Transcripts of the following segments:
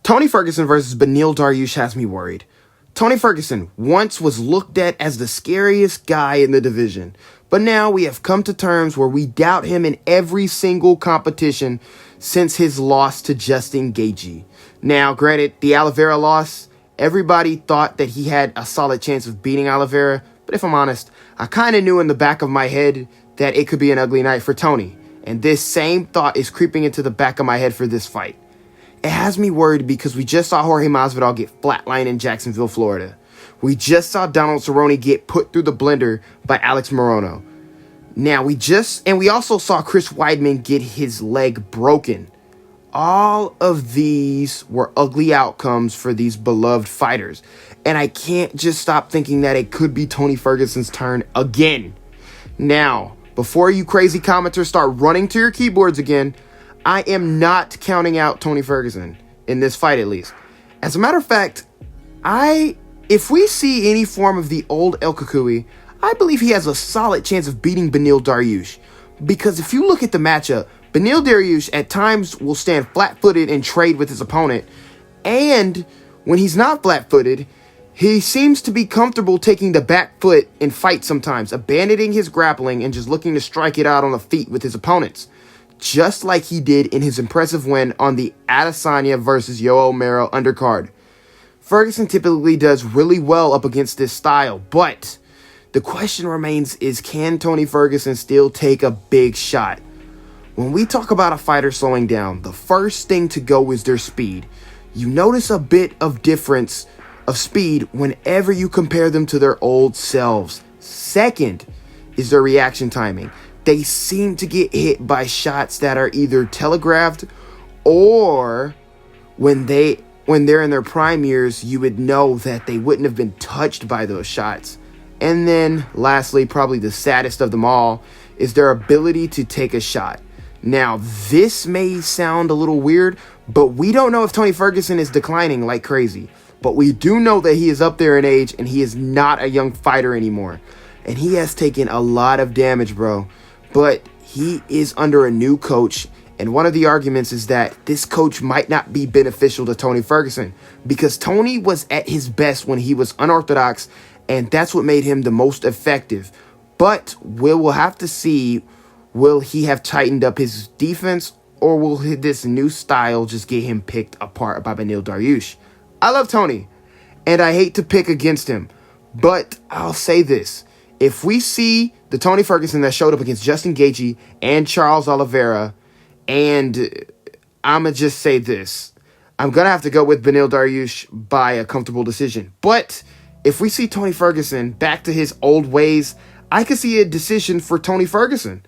Tony Ferguson versus Beniel Dariush has me worried. Tony Ferguson once was looked at as the scariest guy in the division, but now we have come to terms where we doubt him in every single competition since his loss to Justin Gaethje. Now, granted, the Oliveira loss, everybody thought that he had a solid chance of beating Oliveira, but if I'm honest, I kind of knew in the back of my head that it could be an ugly night for Tony, and this same thought is creeping into the back of my head for this fight. It has me worried because we just saw Jorge Masvidal get flatlined in Jacksonville, Florida. We just saw Donald Cerrone get put through the blender by Alex Morono. Now, we also saw Chris Weidman get his leg broken. All of these were ugly outcomes for these beloved fighters. And I can't just stop thinking that it could be Tony Ferguson's turn again. Now, before you crazy commenters start running to your keyboards again, I am not counting out Tony Ferguson in this fight, at least. As a matter of fact, if we see any form of the old El Cucuy, I believe he has a solid chance of beating Beniel Dariush. Because if you look at the matchup, Beniel Dariush at times will stand flat-footed and trade with his opponent. And when he's not flat-footed, he seems to be comfortable taking the back foot in fights sometimes, abandoning his grappling and just looking to strike it out on the feet with his opponents. Just like he did in his impressive win on the Adesanya versus Yoel Romero undercard. Ferguson typically does really well up against this style, but the question remains is, can Tony Ferguson still take a big shot? When we talk about a fighter slowing down, the first thing to go is their speed. You notice a bit of difference of speed whenever you compare them to their old selves. Second is their reaction timing. They seem to get hit by shots that are either telegraphed, or when they're in their prime years, you would know that they wouldn't have been touched by those shots. And then lastly, probably the saddest of them all, is their ability to take a shot. Now, this may sound a little weird, but we don't know if Tony Ferguson is declining like crazy. But we do know that he is up there in age and he is not a young fighter anymore. And he has taken a lot of damage, bro. But he is under a new coach, and one of the arguments is that this coach might not be beneficial to Tony Ferguson because Tony was at his best when he was unorthodox, and that's what made him the most effective. But we'll have to see, will he have tightened up his defense, or will this new style just get him picked apart by Beniel Dariush? I love Tony, and I hate to pick against him, but I'll say this. If we see the Tony Ferguson that showed up against Justin Gaethje and Charles Oliveira, and I'm going to just say this, I'm going to have to go with Beniel Dariush by a comfortable decision. But if we see Tony Ferguson back to his old ways, I could see a decision for Tony Ferguson.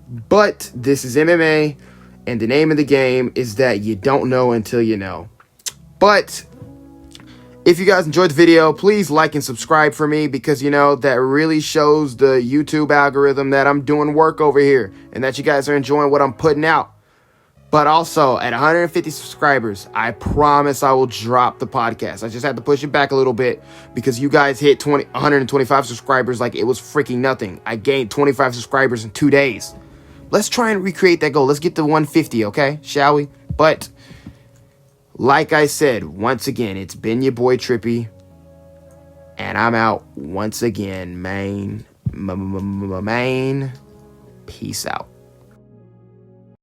But this is MMA, and the name of the game is that you don't know until you know. But if you guys enjoyed the video, please like and subscribe for me because, that really shows the YouTube algorithm that I'm doing work over here and that you guys are enjoying what I'm putting out. But also, at 150 subscribers, I promise I will drop the podcast. I just had to push it back a little bit because you guys hit 125 subscribers like it was freaking nothing. I gained 25 subscribers in 2 days. Let's try and recreate that goal. Let's get to 150, okay? Shall we? But like I said, once again, it's been your boy Trippy, and I'm out once again, man. Peace out.